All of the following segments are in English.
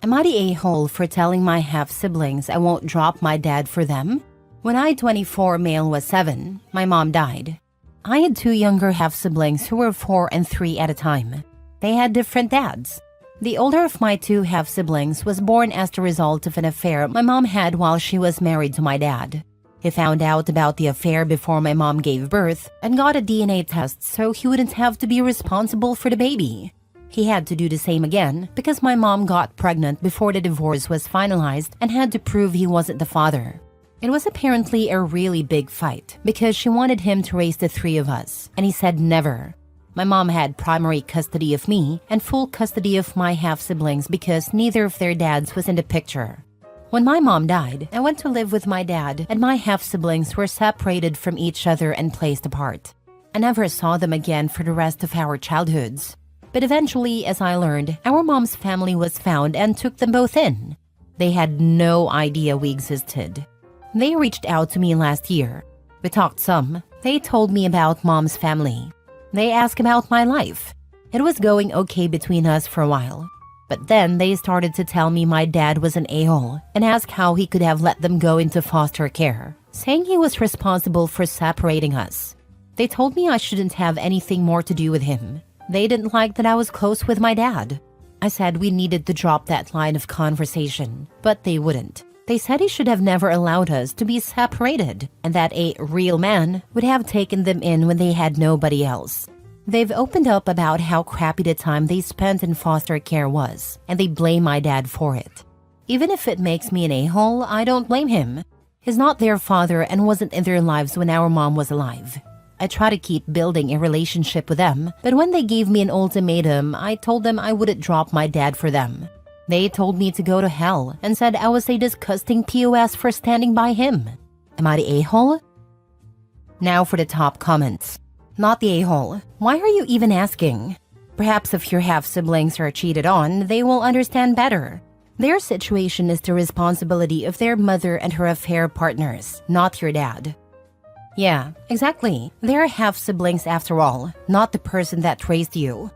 Am I the a-hole for telling my half-siblings I won't drop my dad for them? When I, 24, male was 7, my mom died. I had 2 younger half-siblings who were 4 and 3 at a time. They had different dads. The older of my 2 half-siblings was born as the result of an affair my mom had while she was married to my dad. He found out about the affair before my mom gave birth and got a DNA test so he wouldn't have to be responsible for the baby. He had to do the same again because my mom got pregnant before the divorce was finalized and had to prove he wasn't the father. It was apparently a really big fight because she wanted him to raise the 3 of us, and he said never. My mom had primary custody of me and full custody of my half-siblings because neither of their dads was in the picture. When my mom died, I went to live with my dad and my half-siblings were separated from each other and placed apart. I never saw them again for the rest of our childhoods. But eventually, as I learned, our mom's family was found and took them both in. They had no idea we existed. They reached out to me last year. We talked some. They told me about mom's family. They asked about my life. It was going okay between us for a while. But then they started to tell me my dad was an a-hole and ask how he could have let them go into foster care, saying he was responsible for separating us. They told me I shouldn't have anything more to do with him. They didn't like that I was close with my dad. I said we needed to drop that line of conversation, but they wouldn't. They said he should have never allowed us to be separated and that a real man would have taken them in when they had nobody else. They've opened up about how crappy the time they spent in foster care was, and they blame my dad for it. Even if it makes me an a-hole, I don't blame him. He's not their father and wasn't in their lives when our mom was alive. I try to keep building a relationship with them, but when they gave me an ultimatum, I told them I wouldn't drop my dad for them. They told me to go to hell and said I was a disgusting POS for standing by him. Am I the a-hole? Now for the top comments. Not the a-hole. Why are you even asking? Perhaps if your half-siblings are cheated on, they will understand better. Their situation is the responsibility of their mother and her affair partners, not your dad. Yeah, exactly. They're half-siblings after all, not the person that raised you.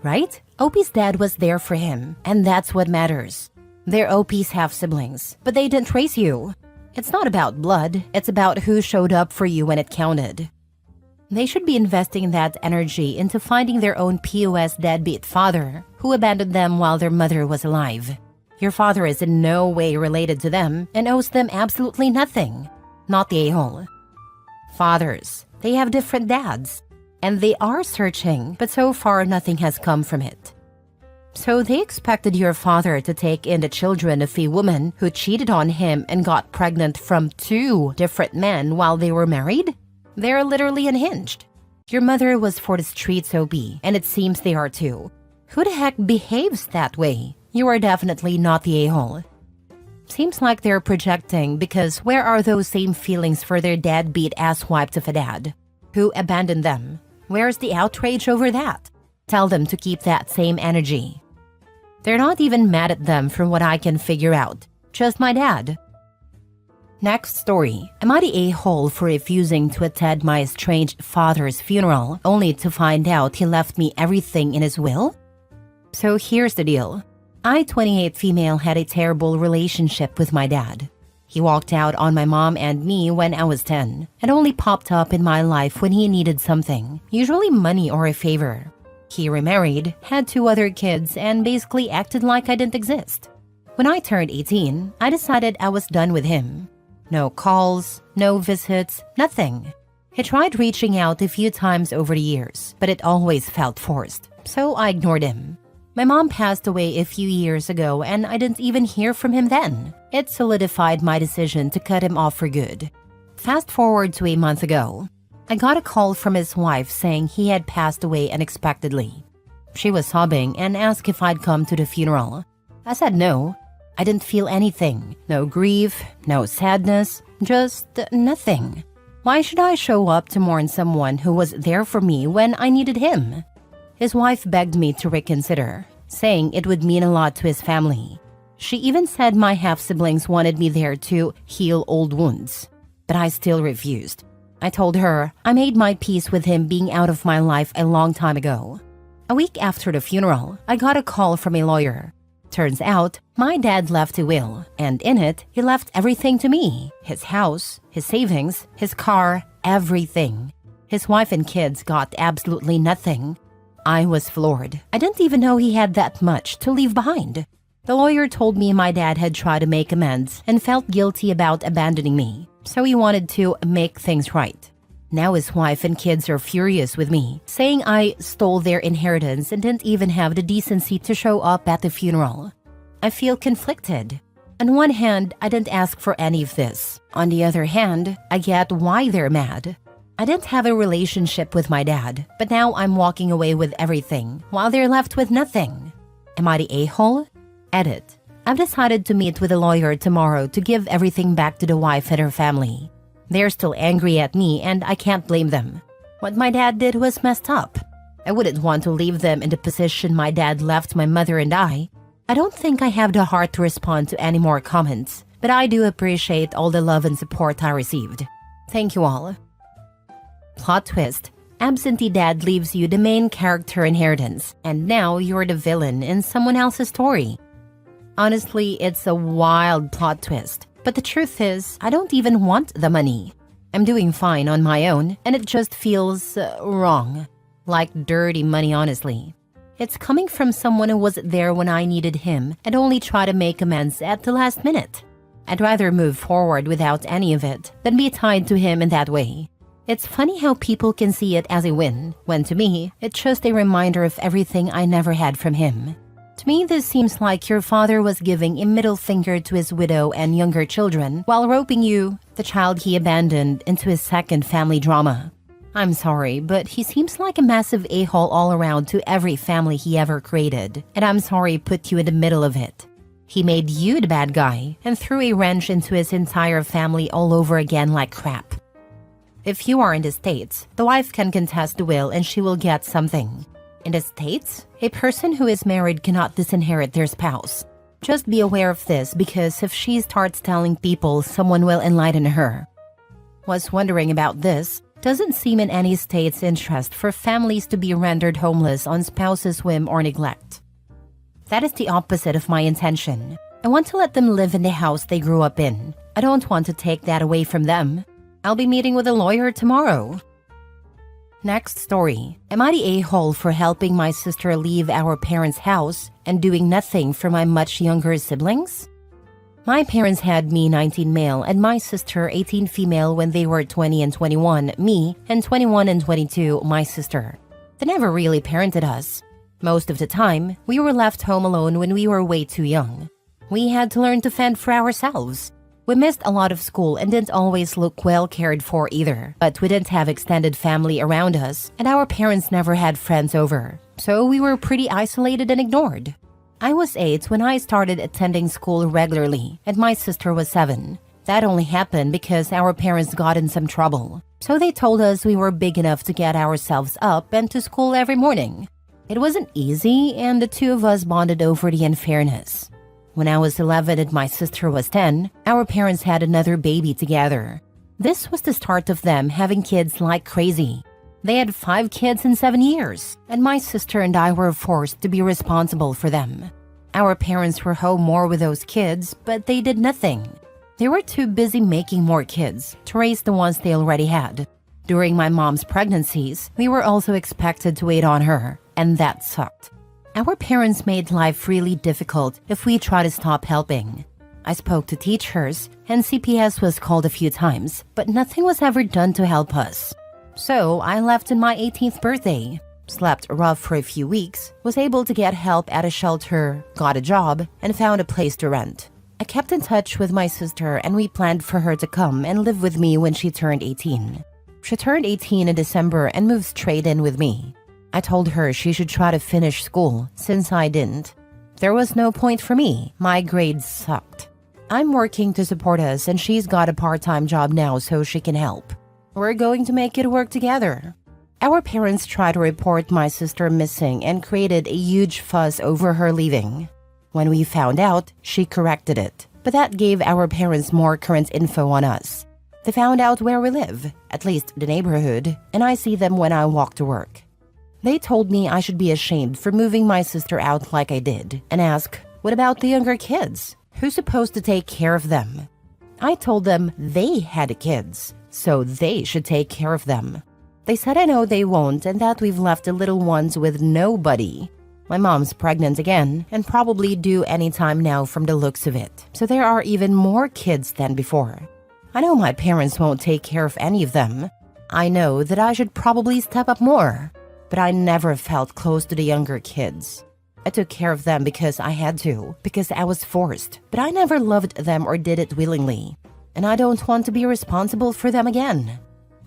Right? Opie's dad was there for him, and that's what matters. They're Opie's half-siblings, but they didn't raise you. It's not about blood, it's about who showed up for you when it counted. They should be investing that energy into finding their own POS deadbeat father who abandoned them while their mother was alive. Your father is in no way related to them and owes them absolutely nothing. Not the a-hole. Fathers, they have different dads. And they are searching, but so far nothing has come from it. So they expected your father to take in the children of a woman who cheated on him and got pregnant from 2 different men while they were married? They're literally unhinged. Your mother was for the streets, OP, and it seems they are too. Who the heck behaves that way? You are definitely not the a-hole. Seems like they're projecting because where are those same feelings for their deadbeat asswipes of a dad who abandoned them? Where's the outrage over that? Tell them to keep that same energy. They're not even mad at them from what I can figure out. Just my dad. Next story. Am I the a-hole for refusing to attend my estranged father's funeral only to find out he left me everything in his will? So here's the deal. I, 28 female, had a terrible relationship with my dad. He walked out on my mom and me when I was 10 and only popped up in my life when he needed something, usually money or a favor. He remarried, had 2 other kids, and basically acted like I didn't exist. When I turned 18, I decided I was done with him. No calls, no visits, nothing. He tried reaching out a few times over the years, but it always felt forced, so I ignored him. My mom passed away a few years ago and I didn't even hear from him then. It solidified my decision to cut him off for good. Fast forward to a month ago. I got a call from his wife saying he had passed away unexpectedly. She was sobbing and asked if I'd come to the funeral. I said no. I didn't feel anything. No grief, no sadness, just nothing. Why should I show up to mourn someone who was there for me when I needed him? His wife begged me to reconsider, saying it would mean a lot to his family. She even said my half-siblings wanted me there to heal old wounds. But I still refused. I told her I made my peace with him being out of my life a long time ago. A week after the funeral, I got a call from a lawyer. Turns out, my dad left a will, and in it, he left everything to me. His house, his savings, his car, everything. His wife and kids got absolutely nothing. I was floored. I didn't even know he had that much to leave behind. The lawyer told me my dad had tried to make amends and felt guilty about abandoning me, so he wanted to make things right. Now his wife and kids are furious with me, saying I stole their inheritance and didn't even have the decency to show up at the funeral. I feel conflicted. On one hand, I didn't ask for any of this. On the other hand, I get why they're mad. I didn't have a relationship with my dad, but now I'm walking away with everything, while they're left with nothing. Am I the a-hole? Edit. I've decided to meet with a lawyer tomorrow to give everything back to the wife and her family. They're still angry at me and I can't blame them. What my dad did was messed up. I wouldn't want to leave them in the position my dad left my mother and I. I don't think I have the heart to respond to any more comments, but I do appreciate all the love and support I received. Thank you all. Plot twist. Absentee dad leaves you the main character inheritance, and now you're the villain in someone else's story. Honestly, it's a wild plot twist. But the truth is, I don't even want the money. I'm doing fine on my own, and it just feels wrong. Like dirty money, honestly. It's coming from someone who wasn't there when I needed him and only try to make amends at the last minute. I'd rather move forward without any of it than be tied to him in that way. It's funny how people can see it as a win, when to me, it's just a reminder of everything I never had from him. To me, this seems like your father was giving a middle finger to his widow and younger children while roping you, the child he abandoned, into his second family drama. I'm sorry, but he seems like a massive a-hole all around to every family he ever created, and I'm sorry he put you in the middle of it. He made you the bad guy and threw a wrench into his entire family all over again like crap. If you are in the States, the wife can contest the will and she will get something. In the States, a person who is married cannot disinherit their spouse. Just be aware of this because if she starts telling people, someone will enlighten her. Was wondering about this. Doesn't seem in any state's interest for families to be rendered homeless on spouse's whim or neglect. That is the opposite of my intention. I want to let them live in the house they grew up in. I don't want to take that away from them. I'll be meeting with a lawyer tomorrow. Next story. Am I the a-hole for helping my sister leave our parents' house and doing nothing for my much younger siblings? My parents had me 19 male and my sister 18 female when they were 20 and 21, me, and 21 and 22, my sister. They never really parented us. Most of the time, we were left home alone when we were way too young. We had to learn to fend for ourselves. We missed a lot of school and didn't always look well cared for either, but we didn't have extended family around us, and our parents never had friends over, so we were pretty isolated and ignored. I was 8 when I started attending school regularly, and my sister was 7. That only happened because our parents got in some trouble, so they told us we were big enough to get ourselves up and to school every morning. It wasn't easy, and the two of us bonded over the unfairness. When I was 11 and my sister was 10, our parents had another baby together. This was the start of them having kids like crazy. They had 5 kids in 7 years, and my sister and I were forced to be responsible for them. Our parents were home more with those kids, but they did nothing. They were too busy making more kids to raise the ones they already had. During my mom's pregnancies, we were also expected to wait on her, and that sucked. Our parents made life really difficult if we tried to stop helping. I spoke to teachers, and CPS was called a few times, but nothing was ever done to help us. So I left on my 18th birthday, slept rough for a few weeks, was able to get help at a shelter, got a job, and found a place to rent. I kept in touch with my sister and we planned for her to come and live with me when she turned 18. She turned 18 in December and moved straight in with me. I told her she should try to finish school since I didn't. There was no point for me. My grades sucked. I'm working to support us and she's got a part-time job now so she can help. We're going to make it work together. Our parents tried to report my sister missing and created a huge fuss over her leaving. When we found out, she corrected it, but that gave our parents more current info on us. They found out where we live, at least the neighborhood, and I see them when I walk to work. They told me I should be ashamed for moving my sister out like I did, and ask, What about the younger kids? Who's supposed to take care of them? I told them they had kids, so they should take care of them. They said I know they won't and that we've left the little ones with nobody. My mom's pregnant again and probably due anytime now from the looks of it, so there are even more kids than before. I know my parents won't take care of any of them. I know that I should probably step up more, but I never felt close to the younger kids. I took care of them because I had to, because I was forced, but I never loved them or did it willingly, and I don't want to be responsible for them again.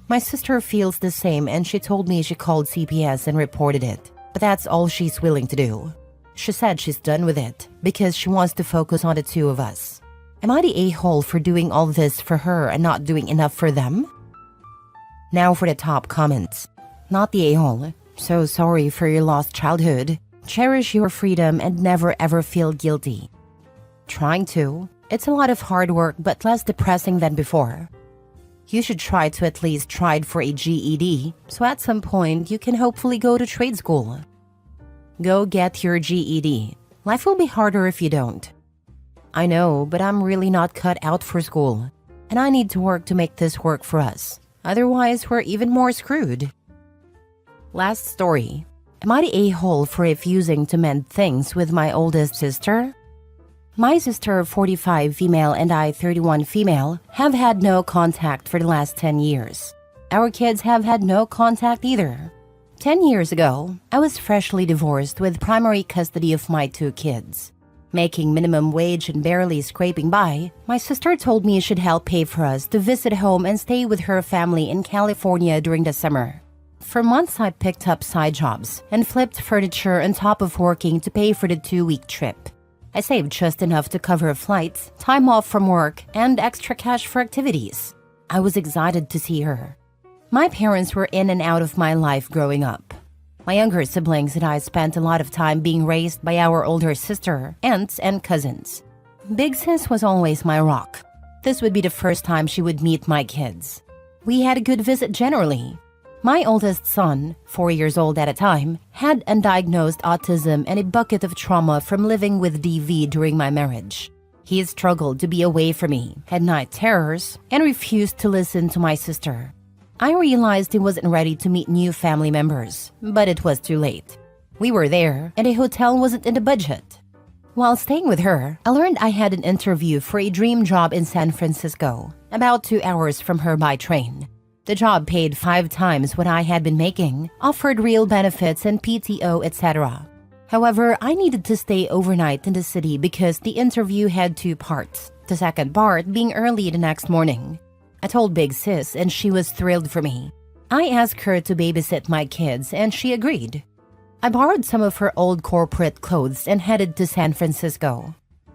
My sister feels the same and she told me she called CPS and reported it, but that's all she's willing to do. She said she's done with it because she wants to focus on the two of us. Am I the a-hole for doing all this for her and not doing enough for them? Now for the top comments. Not the a-hole. So sorry for your lost childhood. Cherish your freedom and never ever feel guilty. Trying to. It's a lot of hard work but less depressing than before. You should try to at least try for a GED, so at some point you can hopefully go to trade school. Go get your GED. Life will be harder if you don't. I know, but I'm really not cut out for school, and I need to work to make this work for us. Otherwise, we're even more screwed. Last story. Am I the a-hole for refusing to mend things with my oldest sister? My sister, 45 female, and I, 31 female, have had no contact for the last 10 years. Our kids have had no contact either. 10 years ago, I was freshly divorced with primary custody of my 2 kids. Making minimum wage and barely scraping by, my sister told me she'd help pay for us to visit home and stay with her family in California during the summer. For months, I picked up side jobs and flipped furniture on top of working to pay for the 2-week trip. I saved just enough to cover flights, time off from work, and extra cash for activities. I was excited to see her. My parents were in and out of my life growing up. My younger siblings and I spent a lot of time being raised by our older sister, aunts, and cousins. Big Sis was always my rock. This would be the first time she would meet my kids. We had a good visit generally. My oldest son, 4 years old at a time, had undiagnosed autism and a bucket of trauma from living with DV during my marriage. He struggled to be away from me, had night terrors, and refused to listen to my sister. I realized he wasn't ready to meet new family members, but it was too late. We were there, and a hotel wasn't in the budget. While staying with her, I learned I had an interview for a dream job in San Francisco, about 2 hours from her by train. The job paid 5 times what I had been making, offered real benefits and PTO, etc. However, I needed to stay overnight in the city because the interview had 2 parts, the second part being early the next morning. I told Big Sis and she was thrilled for me. I asked her to babysit my kids and she agreed. I borrowed some of her old corporate clothes and headed to San Francisco.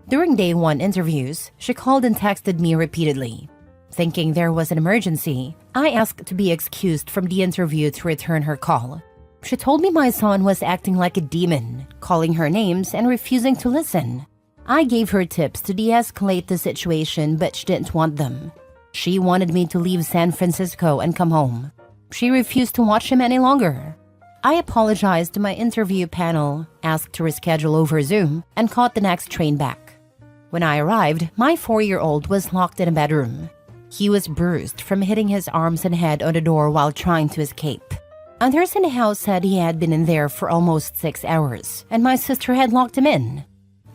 During day 1 interviews, she called and texted me repeatedly. Thinking there was an emergency, I asked to be excused from the interview to return her call. She told me my son was acting like a demon, calling her names and refusing to listen. I gave her tips to de-escalate the situation, but she didn't want them. She wanted me to leave San Francisco and come home. She refused to watch him any longer. I apologized to my interview panel, asked to reschedule over Zoom, and caught the next train back. When I arrived, my 4-year-old was locked in a bedroom. He was bruised from hitting his arms and head on the door while trying to escape. Others in the house said he had been in there for almost 6 hours, and my sister had locked him in.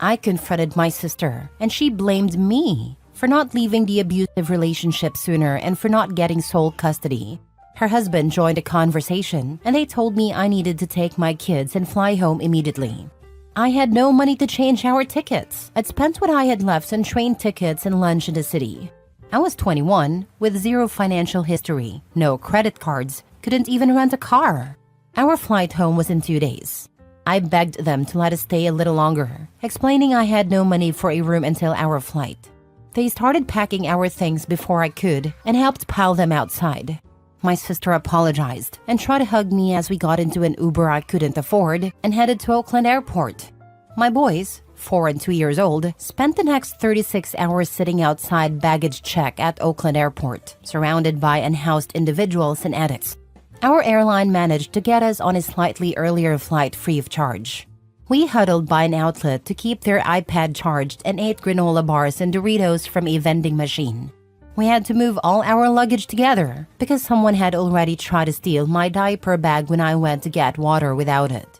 I confronted my sister, and she blamed me for not leaving the abusive relationship sooner and for not getting sole custody. Her husband joined the conversation, and they told me I needed to take my kids and fly home immediately. I had no money to change our tickets. I'd spent what I had left on train tickets and lunch in the city. I was 21, with 0 financial history, no credit cards, couldn't even rent a car. Our flight home was in 2 days. I begged them to let us stay a little longer, explaining I had no money for a room until our flight. They started packing our things before I could and helped pile them outside. My sister apologized and tried to hug me as we got into an Uber I couldn't afford and headed to Oakland Airport. My boys, 4 and 2 years old, spent the next 36 hours sitting outside baggage check at Oakland Airport, surrounded by unhoused individuals and addicts. Our airline managed to get us on a slightly earlier flight free of charge. We huddled by an outlet to keep their iPad charged and ate granola bars and Doritos from a vending machine. We had to move all our luggage together because someone had already tried to steal my diaper bag when I went to get water without it.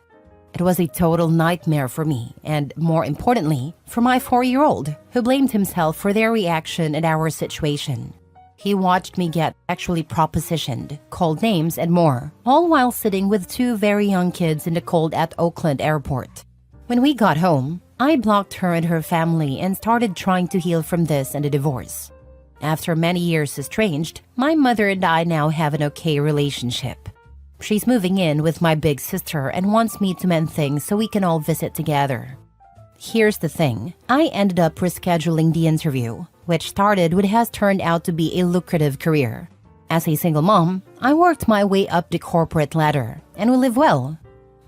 It was a total nightmare for me and, more importantly, for my 4-year-old, who blamed himself for their reaction at our situation. He watched me get sexually propositioned, called names, and more, all while sitting with 2 very young kids in the cold at Oakland airport. When we got home, I blocked her and her family and started trying to heal from this and a divorce. After many years estranged, my mother and I now have an okay relationship. She's moving in with my big sister and wants me to mend things so we can all visit together. Here's the thing, I ended up rescheduling the interview, which started what has turned out to be a lucrative career. As a single mom, I worked my way up the corporate ladder, and we live well.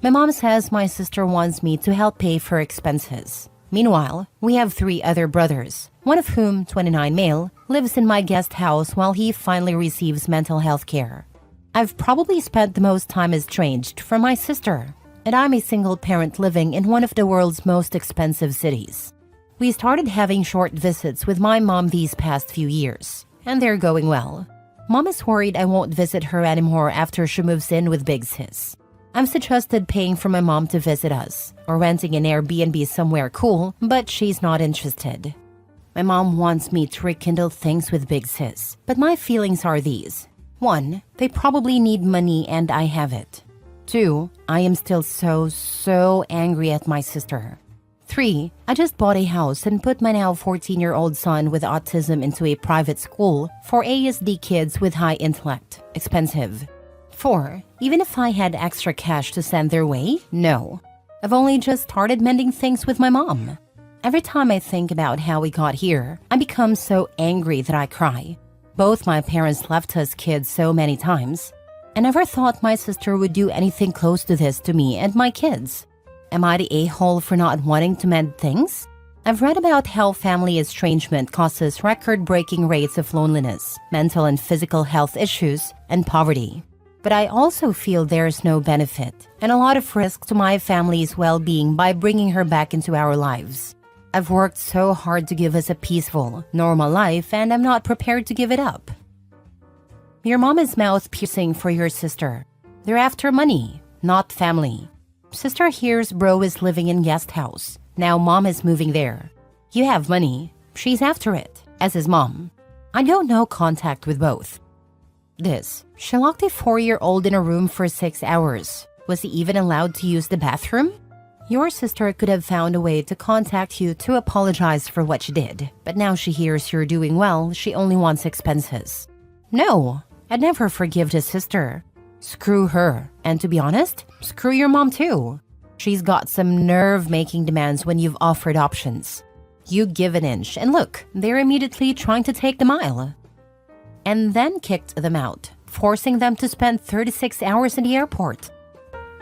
My mom says my sister wants me to help pay for expenses. Meanwhile, we have 3 other brothers, one of whom, 29 male, lives in my guest house while he finally receives mental health care. I've probably spent the most time estranged from my sister, and I'm a single parent living in one of the world's most expensive cities. We started having short visits with my mom these past few years, and they're going well. Mom is worried I won't visit her anymore after she moves in with Big Sis. I've suggested paying for my mom to visit us, or renting an Airbnb somewhere cool, but she's not interested. My mom wants me to rekindle things with Big Sis, but my feelings are these. 1, they probably need money and I have it. 2, I am still so angry at my sister. 3, I just bought a house and put my now 14-year-old son with autism into a private school for ASD kids with high intellect. Expensive. 4, even if I had extra cash to send their way, no. I've only just started mending things with my mom. Every time I think about how we got here, I become so angry that I cry. Both my parents left us kids so many times. I never thought my sister would do anything close to this to me and my kids. Am I the a-hole for not wanting to mend things? I've read about how family estrangement causes record-breaking rates of loneliness, mental and physical health issues, and poverty. But I also feel there's no benefit and a lot of risk to my family's well-being by bringing her back into our lives. I've worked so hard to give us a peaceful, normal life, and I'm not prepared to give it up. Your mom is mouth-piercing for your sister. They're after money, not family. Sister hears bro is living in guest house. Now mom is moving there. You have money. She's after it, as is mom. I don't know contact with both. She locked a 4-year-old in a room for 6 hours. Was he even allowed to use the bathroom? Your sister could have found a way to contact you to apologize for what she did, but now she hears you're doing well, she only wants expenses. No, I'd never forgive the sister. Screw her, and to be honest, screw your mom too. She's got some nerve making demands when you've offered options. You give an inch, and look, they're immediately trying to take the mile. And then kicked them out, forcing them to spend 36 hours in the airport.